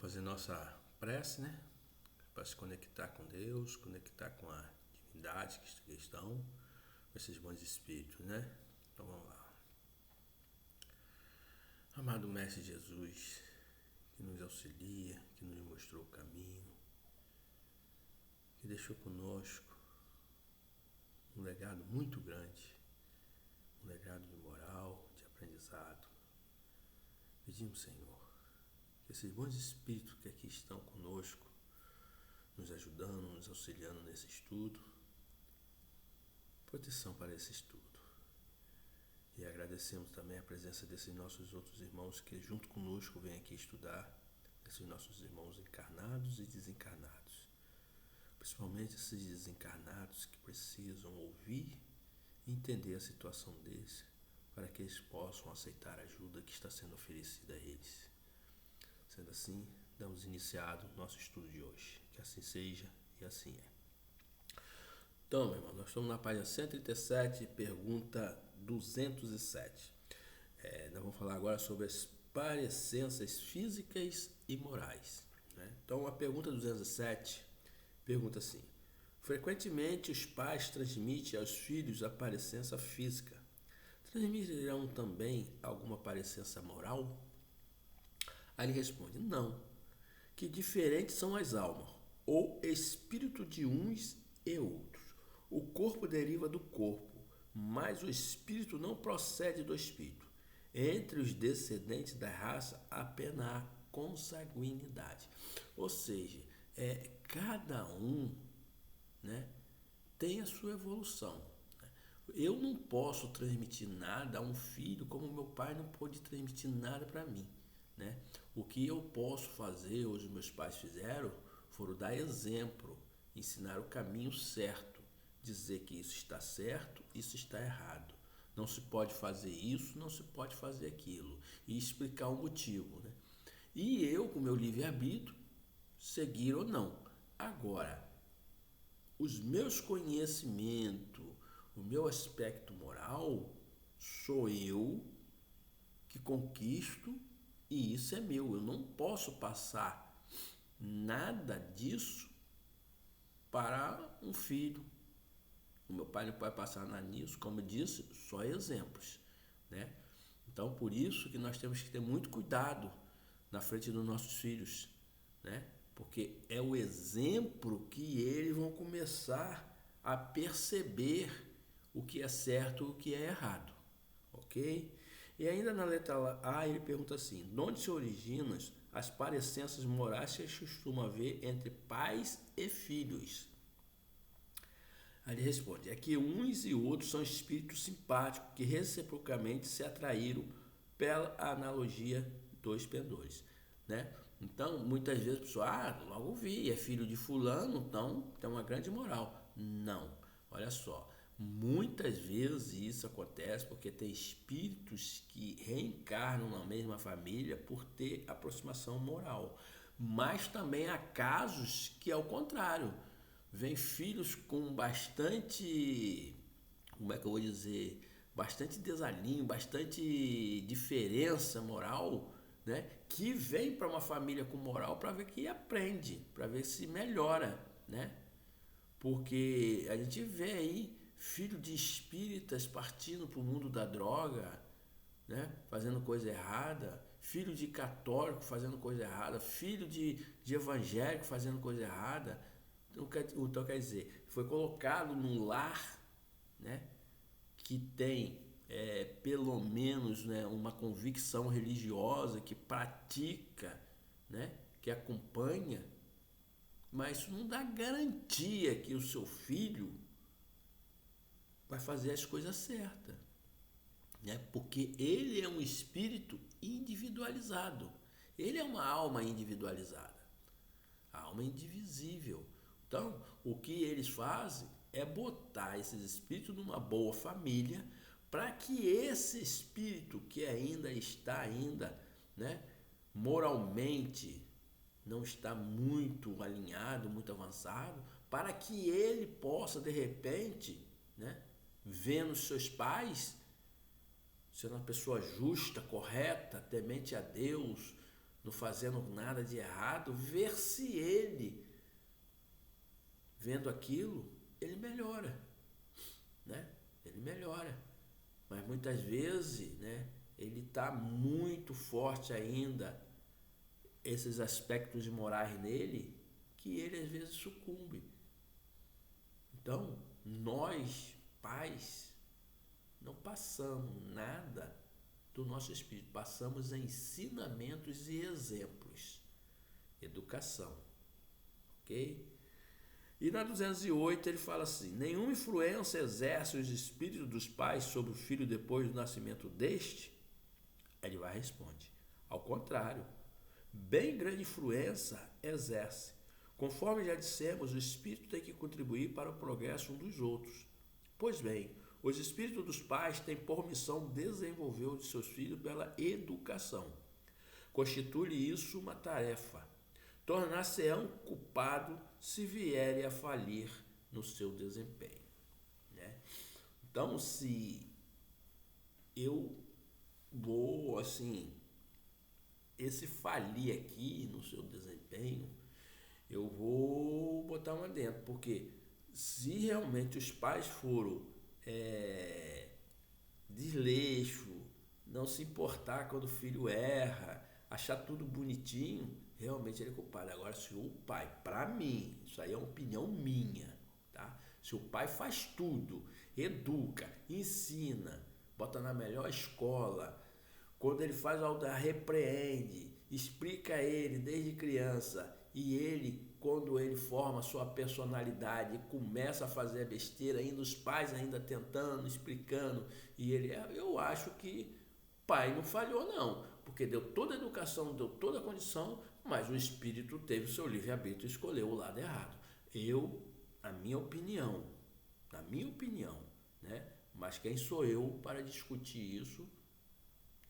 fazer nossa prece, né? Para se conectar com Deus, conectar com a divindade que estão, com esses bons espíritos, né? Então vamos lá. Amado Mestre Jesus, que nos auxilia, que nos mostrou o caminho, que deixou conosco um legado muito grande, um legado de moral, de aprendizado. Pedimos, Senhor, que esses bons espíritos que aqui estão conosco, nos ajudando, nos auxiliando nesse estudo, proteção para esse estudo. E agradecemos também a presença desses nossos outros irmãos que junto conosco vêm aqui estudar, esses nossos irmãos encarnados e desencarnados. Principalmente esses desencarnados que precisam ouvir e entender a situação deles, para que eles possam aceitar a ajuda que está sendo oferecida a eles. Sendo assim, damos iniciado o nosso estudo de hoje. Que assim seja e assim é. Então, meu irmão, nós estamos na página 137, pergunta 207. Nós vamos falar agora sobre as parecenças físicas e morais, né? Então, a pergunta 207 pergunta assim: frequentemente os pais transmitem aos filhos a parecença física. Transmitirão também alguma parecença moral? Aí ele responde: não, que diferentes são as almas, ou espírito de uns e outros. O corpo deriva do corpo, mas o espírito não procede do espírito. Entre os descendentes da raça, apenas há consanguinidade. Ou seja, cada um, né, tem a sua evolução. Eu não posso transmitir nada a um filho como meu pai não pôde transmitir nada para mim, né? O que eu posso fazer, os meus pais fizeram, foram dar exemplo, ensinar o caminho certo, dizer que isso está certo, isso está errado. Não se pode fazer isso, não se pode fazer aquilo. E explicar o motivo, né? E eu, com meu livre-arbítrio, seguir ou não. Agora, os meus conhecimentos, o meu aspecto moral, sou eu que conquisto e isso é meu. Eu não posso passar nada disso para um filho. O meu pai não pode passar nada nisso, como eu disse, só exemplos, né? Então, por isso que nós temos que ter muito cuidado na frente dos nossos filhos, né? Porque é o exemplo que eles vão começar a perceber o que é certo e o que é errado, ok? E ainda na letra A ele pergunta assim: de onde se originam as parecenças morais que se costuma ver entre pais e filhos? Aí ele responde: é que uns e outros são espíritos simpáticos que reciprocamente se atraíram pela analogia dos pendores, né? Então, muitas vezes a pessoa, logo vi, é filho de fulano, então tem uma grande moral. Não, olha só, muitas vezes isso acontece porque tem espíritos que reencarnam na mesma família por ter aproximação moral. Mas também há casos que é o contrário. Vem filhos com bastante, como é que eu vou dizer, bastante desalinho, bastante diferença moral, né? Que vem para uma família com moral para ver que aprende, para ver se melhora, né? Porque a gente vê aí filho de espíritas partindo para o mundo da droga, né? Fazendo coisa errada, filho de católico fazendo coisa errada, filho de evangélico fazendo coisa errada. Então quer dizer, foi colocado num lar, né, que tem pelo menos, né, uma convicção religiosa, que pratica, né, que acompanha, mas isso não dá garantia que o seu filho vai fazer as coisas certas, né, porque ele é um espírito individualizado, ele é uma alma individualizada, a alma indivisível. Então, o que eles fazem é botar esses espíritos numa boa família para que esse espírito que ainda, né, moralmente não está muito alinhado, muito avançado, para que ele possa de repente, né, vendo seus pais sendo uma pessoa justa, correta, temente a Deus, não fazendo nada de errado, ver se ele, vendo aquilo, ele melhora, né? Ele melhora. Mas muitas vezes, né, ele está muito forte ainda, esses aspectos morais nele, que ele às vezes sucumbe. Então, nós, pais, não passamos nada do nosso espírito, passamos ensinamentos e exemplos, educação, ok? E na 208 ele fala assim: nenhuma influência exerce os espíritos dos pais sobre o filho depois do nascimento deste? Ele vai responder: ao contrário, bem grande influência exerce. Conforme já dissemos, o espírito tem que contribuir para o progresso um dos outros. Pois bem, os espíritos dos pais têm por missão desenvolver os seus filhos pela educação. Constitui isso uma tarefa. Tornar-se-ão culpado se vierem a falir no seu desempenho, né? Então, se eu vou, assim, esse falir aqui no seu desempenho, eu vou botar uma dentro, porque se realmente os pais foram desleixo, não se importar quando o filho erra, achar tudo bonitinho, realmente ele é culpado. Agora, se o pai, para mim, isso aí é uma opinião minha, tá? Se o pai faz tudo, educa, ensina, bota na melhor escola, quando ele faz algo, repreende, explica a ele desde criança, e ele, quando ele forma a sua personalidade, começa a fazer a besteira, ainda os pais ainda tentando, explicando, e ele, eu acho que pai não falhou não, porque deu toda a educação, deu toda a condição, mas o espírito teve o seu livre-arbítrio e escolheu o lado errado. Na minha opinião, né? Mas quem sou eu para discutir isso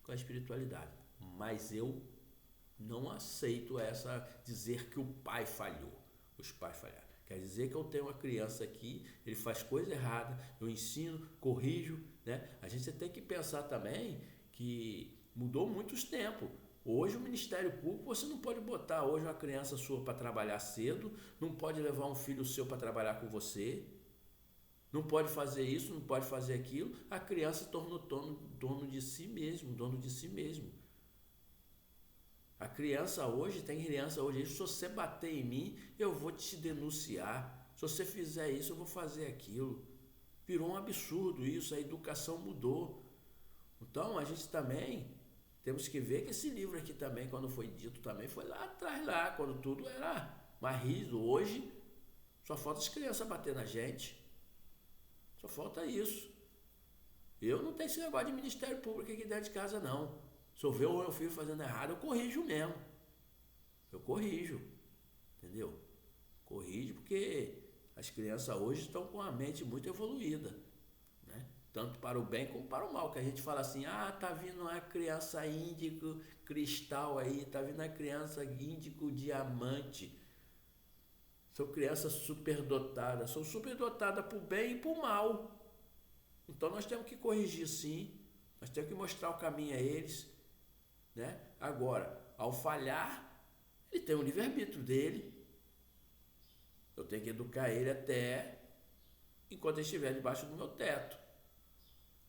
com a espiritualidade? Mas eu não aceito dizer que o pai falhou, os pais falharam. Quer dizer que eu tenho uma criança aqui, ele faz coisa errada, eu ensino, corrijo, né? A gente tem que pensar também que mudou muitos tempos. Hoje o Ministério Público, você não pode botar hoje uma criança sua para trabalhar cedo, não pode levar um filho seu para trabalhar com você, não pode fazer isso, não pode fazer aquilo. A criança se tornou dono de si mesmo, dono de si mesmo. A criança hoje, se você bater em mim, eu vou te denunciar. Se você fizer isso, eu vou fazer aquilo. Virou um absurdo isso, a educação mudou. Então, a gente também temos que ver que esse livro aqui também, quando foi dito, também foi lá atrás, quando tudo era mais rígido. Hoje, só falta as crianças bater na gente. Só falta isso. Eu não tenho esse negócio de Ministério Público aqui dentro de casa, não. Se eu ver o meu filho fazendo errado, eu corrijo mesmo. Eu corrijo. Entendeu? Corrijo porque as crianças hoje estão com a mente muito evoluída, né? Tanto para o bem como para o mal. Que a gente fala assim, tá vindo uma criança índico cristal aí, tá vindo uma criança índico diamante. São crianças superdotadas. São superdotadas para o bem e para o mal. Então nós temos que corrigir sim. Nós temos que mostrar o caminho a eles, né? Agora, ao falhar, ele tem o livre-arbítrio dele. Eu tenho que educar ele até enquanto ele estiver debaixo do meu teto.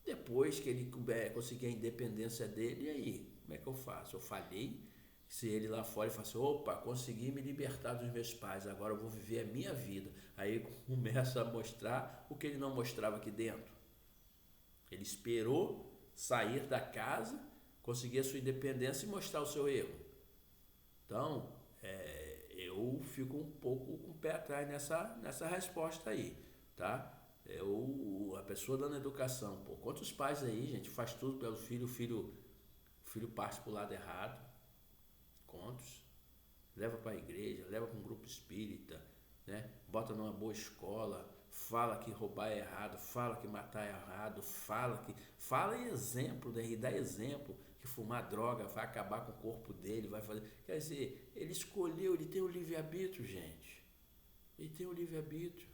Depois que ele conseguir a independência dele, e aí? Como é que eu faço? Eu falhei. Se ele lá fora fala assim, opa, consegui me libertar dos meus pais, agora eu vou viver a minha vida. Aí começa a mostrar o que ele não mostrava aqui dentro. Ele esperou sair da casa, conseguir a sua independência e mostrar o seu erro. Então, eu fico um pouco com o pé atrás nessa resposta aí, tá? A pessoa dando educação, quantos pais aí, gente, faz tudo pelo filho, o filho parte pro lado errado, quantos? Leva para a igreja, leva para um grupo espírita, né? Bota numa boa escola, fala que roubar é errado, fala que matar é errado, fala em exemplo, né? E dá exemplo que fumar droga vai acabar com o corpo dele, vai fazer. Quer dizer, ele escolheu, ele tem o livre-arbítrio, gente. Ele tem o livre-arbítrio,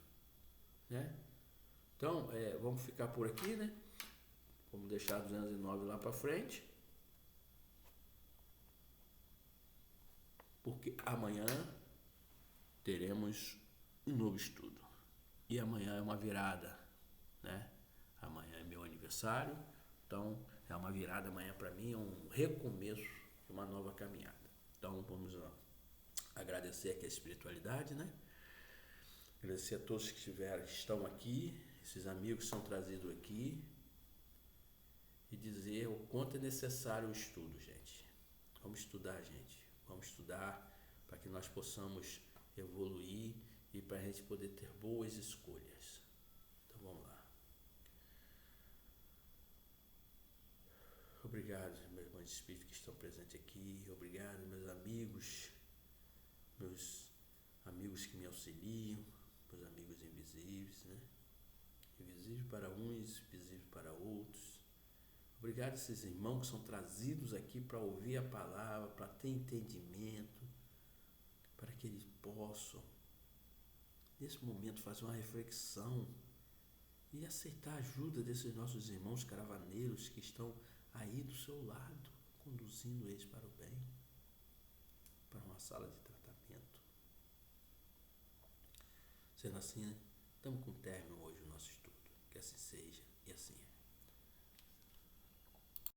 né? Então, vamos ficar por aqui, né? Vamos deixar 209 lá para frente. porque amanhã teremos um novo estudo. E amanhã é uma virada, né? Amanhã é meu aniversário, então é uma virada amanhã para mim, é um recomeço de uma nova caminhada. Então vamos lá. Agradecer aqui a espiritualidade, né? Agradecer a todos que estão aqui, esses amigos que são trazidos aqui, e dizer o quanto é necessário o estudo, gente. Vamos estudar, gente. Vamos estudar para que nós possamos evoluir e para a gente poder ter boas escolhas. Então vamos lá. Obrigado, meus irmãos de espírito que estão presentes aqui. Obrigado, meus amigos que me auxiliam, meus amigos invisíveis, né? Invisível para uns, visível para outros. Obrigado a esses irmãos que são trazidos aqui para ouvir a palavra, para ter entendimento, para que eles possam, nesse momento, fazer uma reflexão e aceitar a ajuda desses nossos irmãos caravaneiros que estão aí do seu lado, conduzindo eles para o bem, para uma sala de tratamento. Sendo assim, estamos com término hoje o nosso estudo. Que assim seja e assim é.